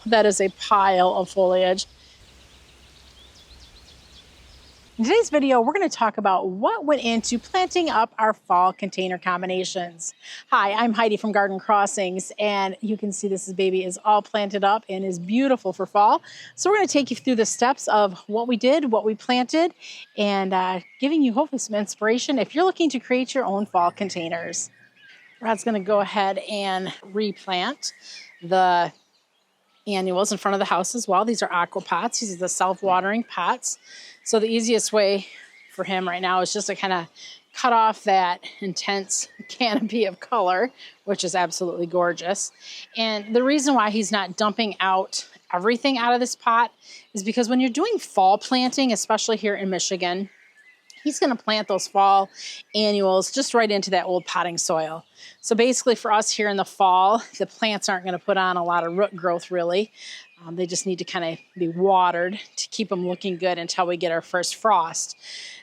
that is a pile of foliage. In today's video, we're going to talk about what went into planting up our fall container combinations. Hi, I'm Heidi from Garden Crossings, and you can see this baby is all planted up and is beautiful for fall. So we're going to take you through the steps of what we did, what we planted, and giving you hopefully some inspiration if you're looking to create your own fall containers. Rod's going to go ahead and replant the annuals in front of the house as well. These are AquaPots. These are the self-watering pots. So the easiest way for him right now is just to kind of cut off that intense canopy of color, which is absolutely gorgeous. And the reason why he's not dumping out everything out of this pot is because when you're doing fall planting, especially here in Michigan, he's going to plant those fall annuals just right into that old potting soil. So basically for us here in the fall, the plants aren't going to put on a lot of root growth really. They just need to kind of be watered to keep them looking good until we get our first frost.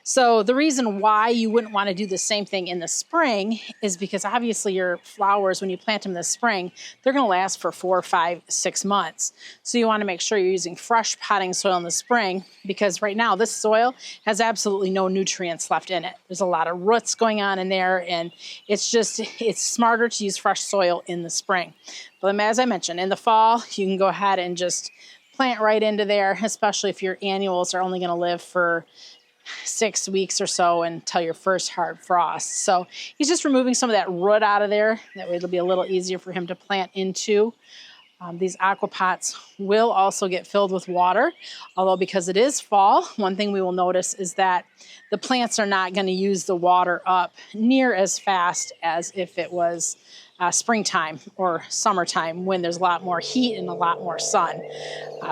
So the reason why you wouldn't want to do the same thing in the spring is because obviously your flowers, when you plant them this spring, they're going to last for 4, 5, 6 months. So you want to make sure you're using fresh potting soil in the spring, because right now this soil has absolutely no nutrients left in it. There's a lot of roots going on in there, and it's smarter to use fresh soil in the spring. But as I mentioned, in the fall, you can go ahead and just plant right into there, especially if your annuals are only going to live for 6 weeks or so until your first hard frost. So he's just removing some of that root out of there. That way it'll be a little easier for him to plant into. These AquaPots will also get filled with water, although because it is fall, one thing we will notice is that the plants are not going to use the water up near as fast as if it was springtime or summertime when there's a lot more heat and a lot more sun.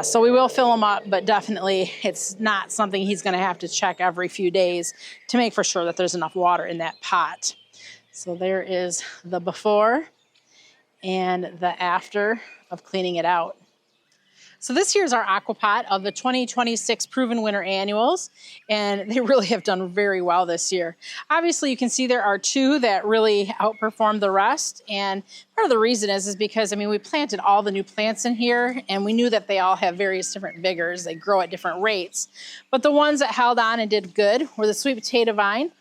So we will fill them up, but definitely it's not something he's going to have to check every few days to make for sure that there's enough water in that pot. So there is the before and the after of cleaning it out. So this here's our AquaPot of the 2026 Proven Winter Annuals, and they really have done very well this year. Obviously, you can see there are 2 that really outperformed the rest, and part of the reason is because, I mean, we planted all the new plants in here, and we knew that they all have various different vigors. They grow at different rates, but the ones that held on and did good were the sweet potato vine,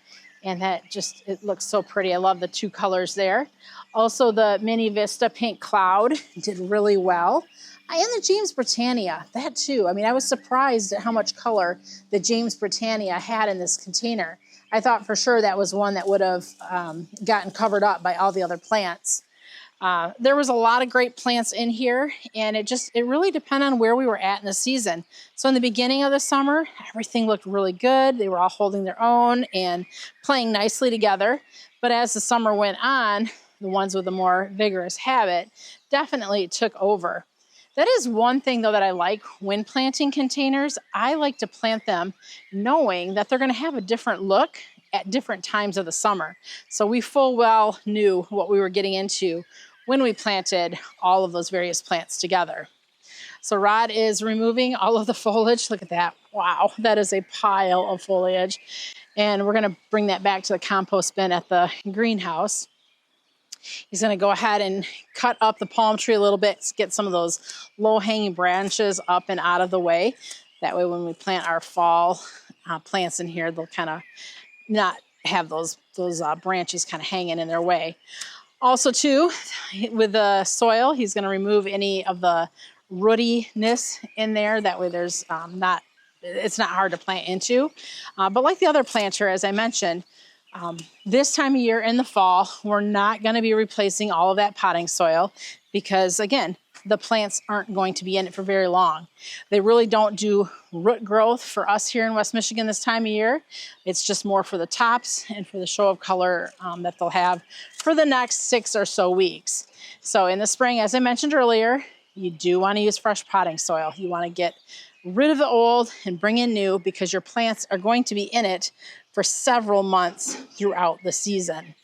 and it looks so pretty. I love the 2 colors there. Also, the Mini Vista Pink Cloud did really well. And the James Britannia, that too. I mean, I was surprised at how much color the James Britannia had in this container. I thought for sure that was one that would have gotten covered up by all the other plants. There was a lot of great plants in here, and it really depended on where we were at in the season. So in the beginning of the summer, everything looked really good. They were all holding their own and playing nicely together. But as the summer went on, the ones with a more vigorous habit definitely took over. That is one thing, though, that I like when planting containers. I like to plant them knowing that they're going to have a different look at different times of the summer. So we full well knew what we were getting into when we planted all of those various plants together. So Rod is removing all of the foliage. Look at that. Wow, that is a pile of foliage. And we're going to bring that back to the compost bin at the greenhouse. He's going to go ahead and cut up the palm tree a little bit to get some of those low-hanging branches up and out of the way. That way when we plant our fall plants in here, they'll kind of not have those branches kind of hanging in their way. Also, too, with the soil, he's going to remove any of the rootiness in there. That way there's it's not hard to plant into. But like the other planter, as I mentioned, this time of year in the fall, we're not going to be replacing all of that potting soil because, again, the plants aren't going to be in it for very long. They really don't do root growth for us here in West Michigan this time of year. It's just more for the tops and for the show of color that they'll have for the next 6 or so weeks. So in the spring, as I mentioned earlier, you do want to use fresh potting soil. You want to get rid of the old and bring in new because your plants are going to be in it for several months throughout the season.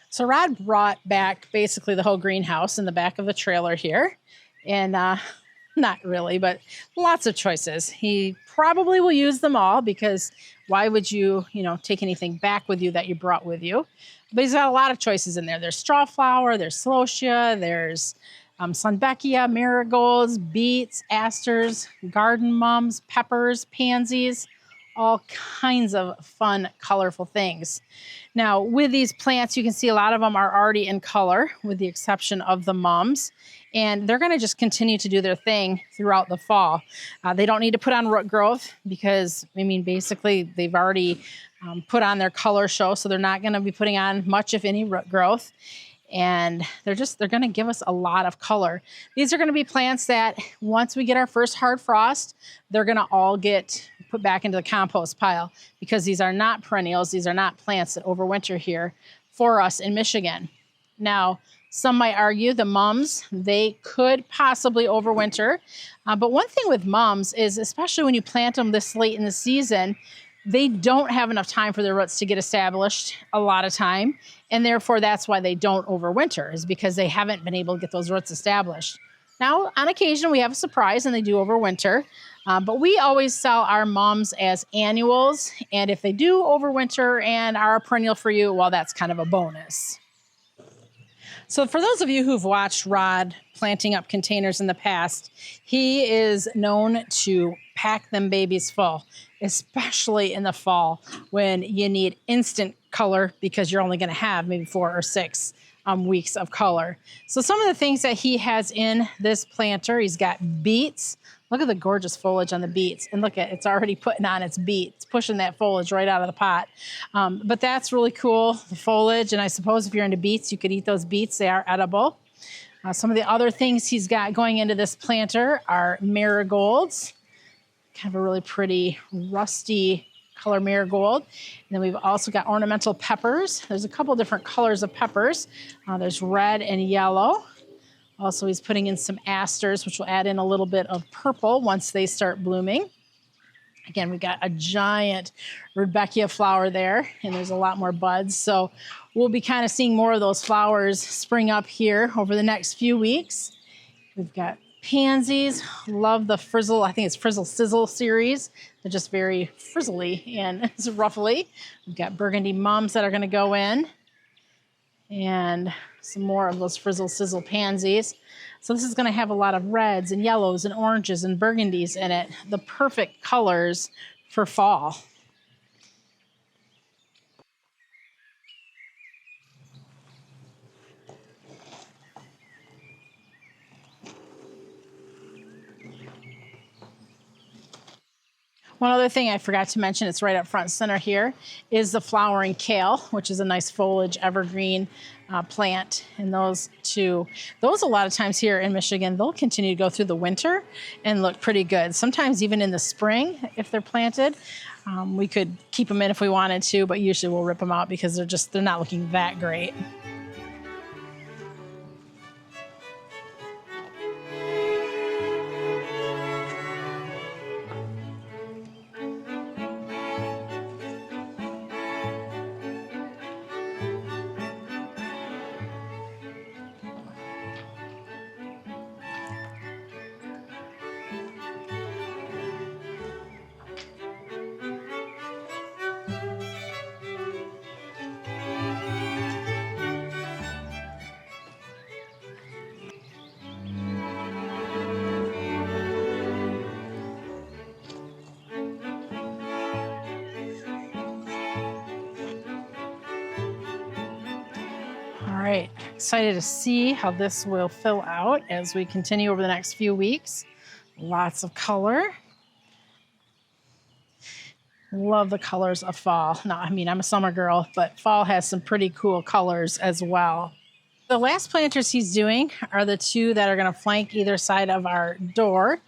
So Rod brought back basically the whole greenhouse in the back of the trailer here. And not really, but lots of choices. He probably will use them all because why would you, take anything back with you that you brought with you? But he's got a lot of choices in there. There's straw flower, there's celosia, there's Sunbeckia, marigolds, beets, asters, garden mums, peppers, pansies, all kinds of fun, colorful things. Now, with these plants, you can see a lot of them are already in color, with the exception of the mums. And they're going to just continue to do their thing throughout the fall. They don't need to put on root growth because, I mean, basically they've already put on their color show. So they're not going to be putting on much, if any, root growth. And they're going to give us a lot of color. These are going to be plants that once we get our first hard frost, they're going to all get put back into the compost pile because these are not perennials. These are not plants that overwinter here for us in Michigan. Now, some might argue the mums, they could possibly overwinter. But one thing with mums is, especially when you plant them this late in the season, they don't have enough time for their roots to get established a lot of time. And therefore, that's why they don't overwinter, is because they haven't been able to get those roots established. Now, on occasion, we have a surprise and they do overwinter. But we always sell our mums as annuals. And if they do overwinter and are a perennial for you, well, that's kind of a bonus. So for those of you who've watched Rod planting up containers in the past, he is known to pack them babies full, especially in the fall when you need instant color because you're only going to have maybe 4 or 6 weeks of color. So some of the things that he has in this planter, he's got beets. Look at the gorgeous foliage on the beets. And look at it's already putting on its beet. It's pushing that foliage right out of the pot. But that's really cool, the foliage. And I suppose if you're into beets, you could eat those beets. They are edible. Some of the other things he's got going into this planter are marigolds. Kind of a really pretty rusty color marigold. And then we've also got ornamental peppers. There's a couple different colors of peppers. There's red and yellow. Also, he's putting in some asters, which will add in a little bit of purple once they start blooming. Again, we've got a giant Rudbeckia flower there, and there's a lot more buds. So we'll be kind of seeing more of those flowers spring up here over the next few weeks. We've got pansies. Love the frizzle. I think it's Frizzle Sizzle series. They're just very frizzly and ruffly. We've got burgundy mums that are going to go in. And some more of those Frizzle Sizzle pansies. So this is going to have a lot of reds and yellows and oranges and burgundies in it. The perfect colors for fall. One other thing I forgot to mention, it's right up front center here, is the flowering kale, which is a nice foliage evergreen plant. And those a lot of times here in Michigan, they'll continue to go through the winter and look pretty good. Sometimes even in the spring, if they're planted, we could keep them in if we wanted to, but usually we'll rip them out because they're not looking that great. All right, excited to see how this will fill out as we continue over the next few weeks. Lots of color. Love the colors of fall. Now, I mean, I'm a summer girl, but fall has some pretty cool colors as well. The last planters he's doing are the 2 that are going to flank either side of our door.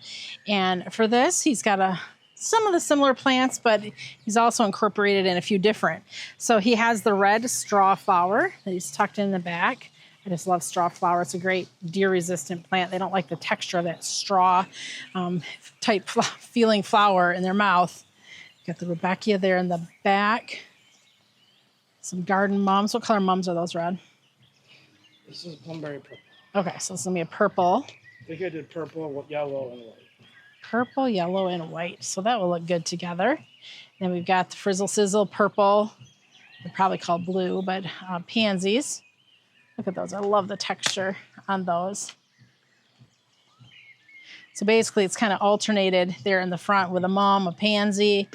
And for this, he's got some of the similar plants, but he's also incorporated in a few different. So he has the red straw flower that he's tucked in the back. I just love straw flower. It's a great deer-resistant plant. They don't like the texture of that straw type feeling flower in their mouth. Got the Rudbeckia there in the back. Some garden mums. What color mums are those, Rod? This is plumberry purple. Okay, so this is going to be a purple. I think I did purple, yellow, and white. Purple, yellow, and white. So that will look good together. Then we've got the Frizzle Sizzle purple. They're probably called blue, but pansies. Look at those. I love the texture on those. So basically it's kind of alternated there in the front with a mum, a pansy,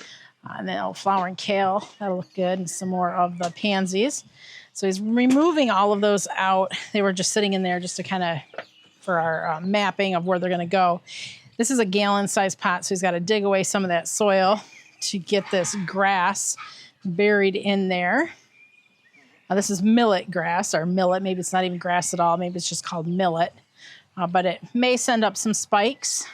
and then a flowering kale. That'll look good, and some more of the pansies. So he's removing all of those out. They were just sitting in there just to kind of, for our mapping of where they're going to go. This is a gallon-sized pot, so he's got to dig away some of that soil to get this grass buried in there. Now, this is millet grass, or millet. Maybe it's not even grass at all. Maybe it's just called millet. But it may send up some spikes.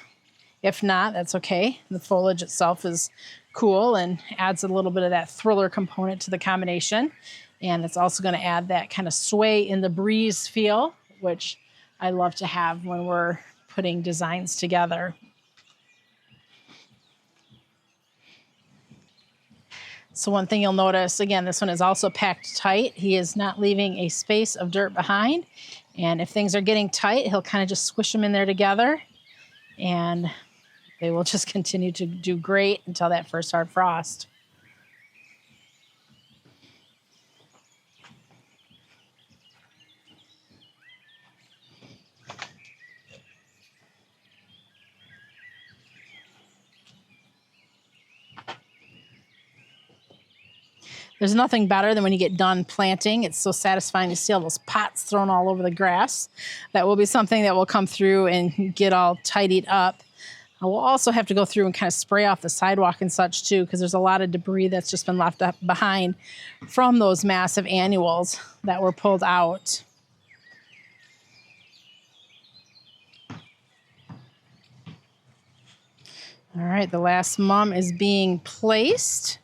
If not, that's okay. The foliage itself is cool and adds a little bit of that thriller component to the combination. And it's also going to add that kind of sway in the breeze feel, which I love to have when we're putting designs together. So one thing you'll notice, again, this one is also packed tight. He is not leaving a space of dirt behind. And if things are getting tight, he'll kind of just squish them in there together. And they will just continue to do great until that first hard frost. There's nothing better than when you get done planting. It's so satisfying to see all those pots thrown all over the grass. That will be something that will come through and get all tidied up. We'll also have to go through and kind of spray off the sidewalk and such too, because there's a lot of debris that's just been left up behind from those massive annuals that were pulled out. All right, the last mum is being placed,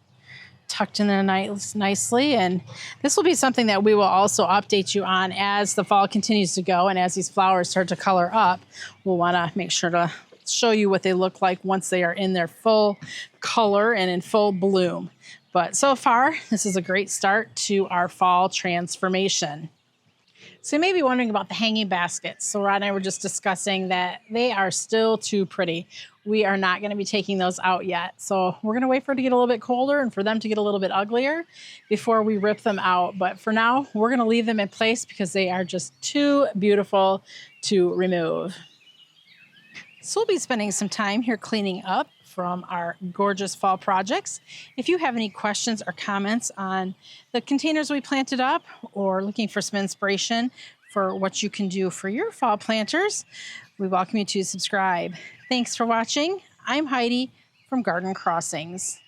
tucked in there nicely, and this will be something that we will also update you on as the fall continues to go and as these flowers start to color up. We'll want to make sure to show you what they look like once they are in their full color and in full bloom. But so far, this is a great start to our fall transformation. So you may be wondering about the hanging baskets. So Rod and I were just discussing that they are still too pretty. We are not going to be taking those out yet. So we're going to wait for it to get a little bit colder and for them to get a little bit uglier before we rip them out. But for now, we're going to leave them in place because they are just too beautiful to remove. So we'll be spending some time here cleaning up from our gorgeous fall projects. If you have any questions or comments on the containers we planted up or looking for some inspiration for what you can do for your fall planters, we welcome you to subscribe. Thanks for watching. I'm Heidi from Garden Crossings.